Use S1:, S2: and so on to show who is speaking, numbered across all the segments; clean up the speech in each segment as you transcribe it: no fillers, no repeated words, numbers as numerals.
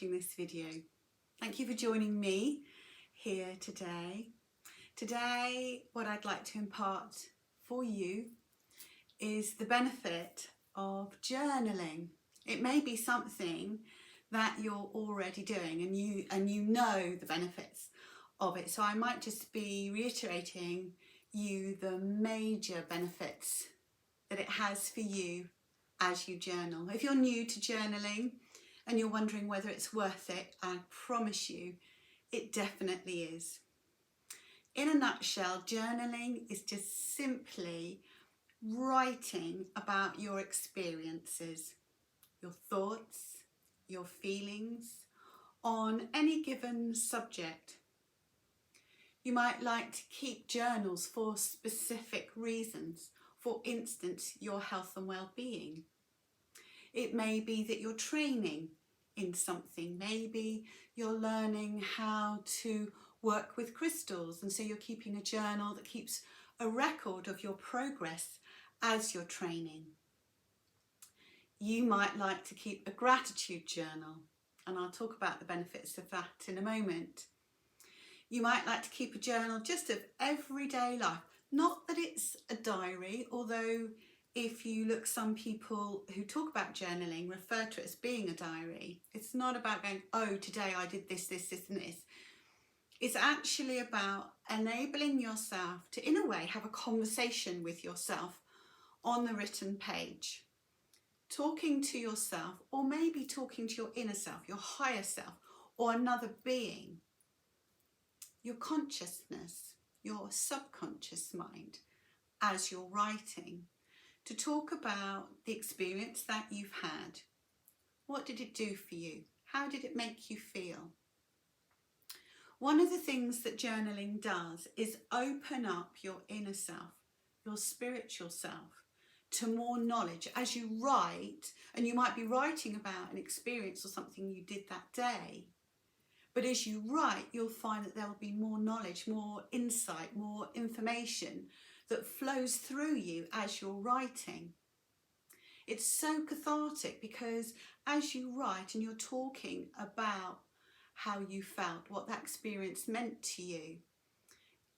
S1: watching this video. Thank you for joining me here today. Today, what I'd like to impart for you is the benefit of journaling. It may be something that you're already doing and you know the benefits of it. So I might just be reiterating you the major benefits that it has for you as you journal. If you're new to journaling and you're wondering whether it's worth it, I promise you it definitely is. In a nutshell, journaling is just simply writing about your experiences, your thoughts, your feelings on any given subject. You might like to keep journals for specific reasons. For instance, your health and well-being. It may be that you're training in something. Maybe you're learning how to work with crystals, and so you're keeping a journal that keeps a record of your progress as you're training. You might like to keep a gratitude journal, and I'll talk about the benefits of that in a moment. You might like to keep a journal just of everyday life. Not that it's a diary, although if you look, some people who talk about journaling refer to it as being a diary. It's not about going, oh, today I did this, this, this and this. It's actually about enabling yourself to, in a way, have a conversation with yourself on the written page. Talking to yourself, or maybe talking to your inner self, your higher self, or another being. Your consciousness, your subconscious mind, as you're writing, to talk about the experience that you've had. What did it do for you? How did it make you feel? One of the things that journaling does is open up your inner self, your spiritual self, to more knowledge. As you write, and you might be writing about an experience or something you did that day, but as you write, you'll find that there will be more knowledge, more insight, more information that flows through you as you're writing. It's so cathartic because as you write and you're talking about how you felt, what that experience meant to you,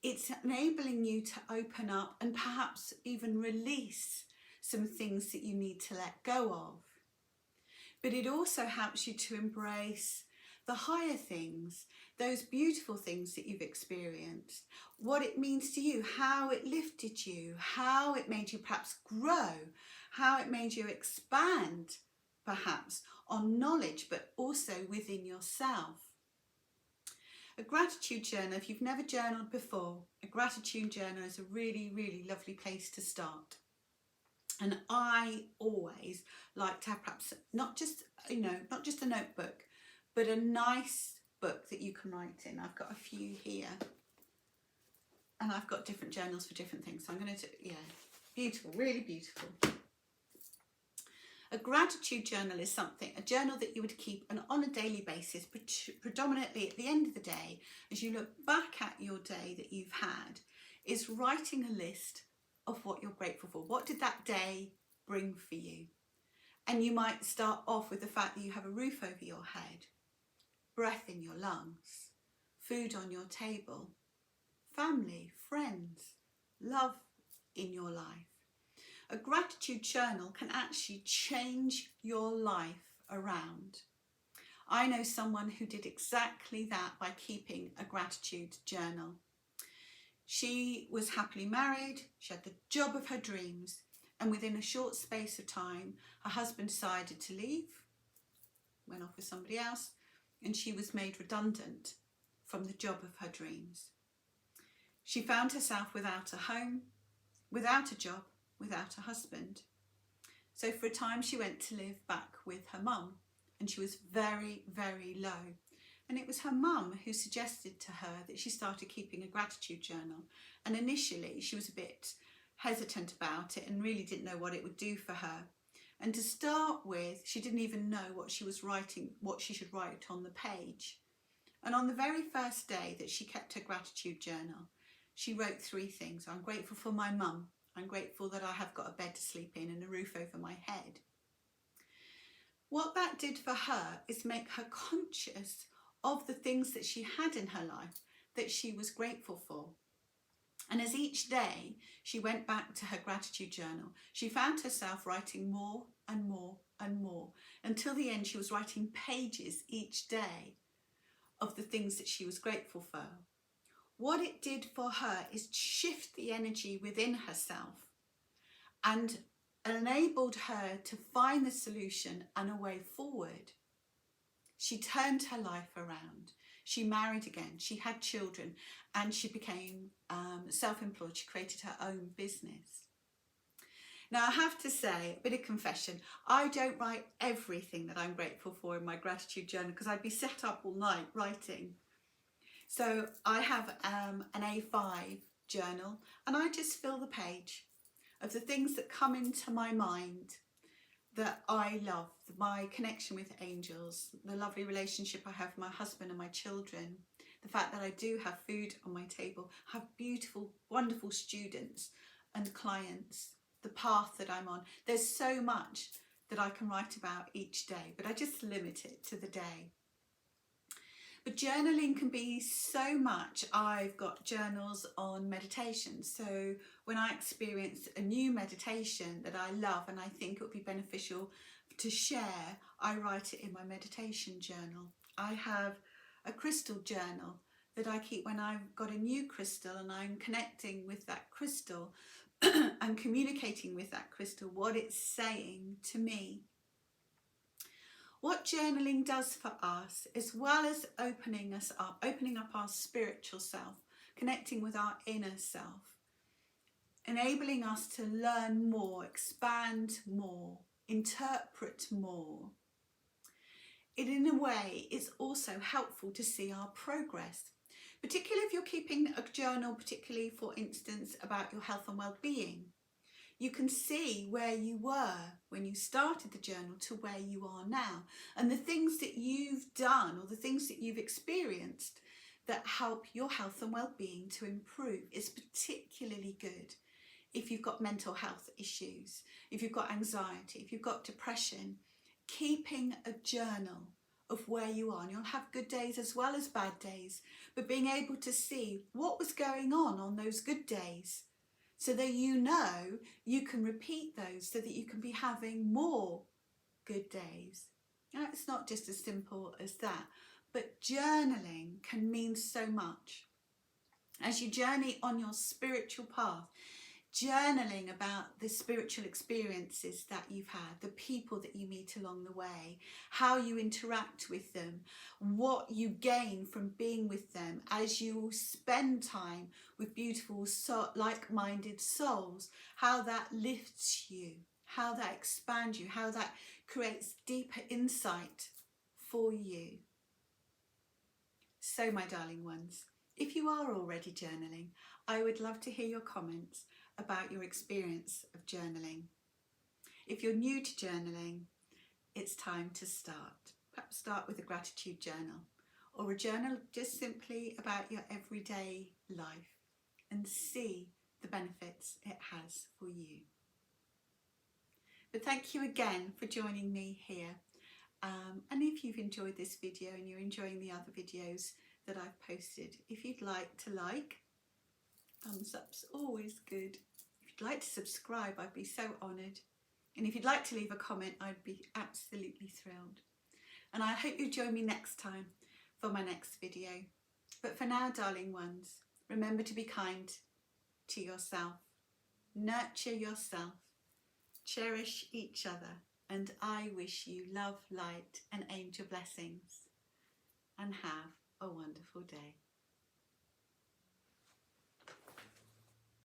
S1: it's enabling you to open up and perhaps even release some things that you need to let go of. But it also helps you to embrace the higher things, those beautiful things that you've experienced, what it means to you, how it lifted you, how it made you perhaps grow, how it made you expand perhaps on knowledge, but also within yourself. A gratitude journal, if you've never journaled before, a gratitude journal is a really, really lovely place to start. And I always like to have perhaps not just a notebook, but a nice book that you can write in. I've got a few here, and I've got different journals for different things. So I'm going to do, beautiful, really beautiful. A gratitude journal is a journal that you would keep on a daily basis, predominantly at the end of the day, as you look back at your day that you've had, is writing a list of what you're grateful for. What did that day bring for you? And you might start off with the fact that you have a roof over your head, breath in your lungs, food on your table, family, friends, love in your life. A gratitude journal can actually change your life around. I know someone who did exactly that by keeping a gratitude journal. She was happily married, she had the job of her dreams, and within a short space of time, her husband decided to leave, went off with somebody else, and she was made redundant from the job of her dreams. She found herself without a home, without a job, without a husband. So for a time she went to live back with her mum, and she was very, very low. And it was her mum who suggested to her that she started keeping a gratitude journal. And initially she was a bit hesitant about it and really didn't know what it would do for her. And to start with, she didn't even know what she was writing, what she should write on the page. And on the very first day that she kept her gratitude journal, she wrote 3 things. I'm grateful for my mum. I'm grateful that I have got a bed to sleep in and a roof over my head. what that did for her is make her conscious of the things that she had in her life that she was grateful for. And as each day she went back to her gratitude journal, she found herself writing more and more and more, until the end she was writing pages each day of the things that she was grateful for. What it did for her is shift the energy within herself and enabled her to find the solution and a way forward. She turned her life around. She married again, she had children, and she became self-employed. She created her own business. Now I have to say, a bit of confession, I don't write everything that I'm grateful for in my gratitude journal because I'd be set up all night writing. So I have an A5 journal and I just fill the page of the things that come into my mind that I love, my connection with angels, the lovely relationship I have with my husband and my children, the fact that I do have food on my table, have beautiful, wonderful students and clients, the path that I'm on. There's so much that I can write about each day, but I just limit it to the day. But journaling can be so much. I've got journals on meditation. So when I experience a new meditation that I love and I think it would be beneficial to share, I write it in my meditation journal. I have a crystal journal that I keep when I've got a new crystal and I'm connecting with that crystal and communicating with that crystal what it's saying to me. What journaling does for us, as well as opening up our spiritual self, connecting with our inner self, enabling us to learn more, expand more, interpret more. It, in a way, is also helpful to see our progress, particularly if you're keeping a journal, particularly, for instance, about your health and well-being. You can see where you were when you started the journal to where you are now, and the things that you've done or the things that you've experienced that help your health and well-being to improve is particularly good if you've got mental health issues, if you've got anxiety, if you've got depression. Keeping a journal of where you are, and you'll have good days as well as bad days, but being able to see what was going on those good days, so that you know you can repeat those, so that you can be having more good days. Now, it's not just as simple as that, but journaling can mean so much. As you journey on your spiritual path, journaling about the spiritual experiences that you've had, the people that you meet along the way, how you interact with them, what you gain from being with them as you spend time with beautiful, like-minded souls, how that lifts you, how that expands you, how that creates deeper insight for you. So, my darling ones, if you are already journaling, I would love to hear your comments about your experience of journaling. If you're new to journaling, it's time to start. Perhaps start with a gratitude journal, or a journal just simply about your everyday life, and see the benefits it has for you. But thank you again for joining me here. And if you've enjoyed this video and you're enjoying the other videos that I've posted, if you'd like to thumbs up's always good. If you'd like to subscribe, I'd be so honoured. And if you'd like to leave a comment, I'd be absolutely thrilled. And I hope you join me next time for my next video. But for now, darling ones, remember to be kind to yourself. Nurture yourself. Cherish each other. And I wish you love, light and angel blessings. And have a wonderful day.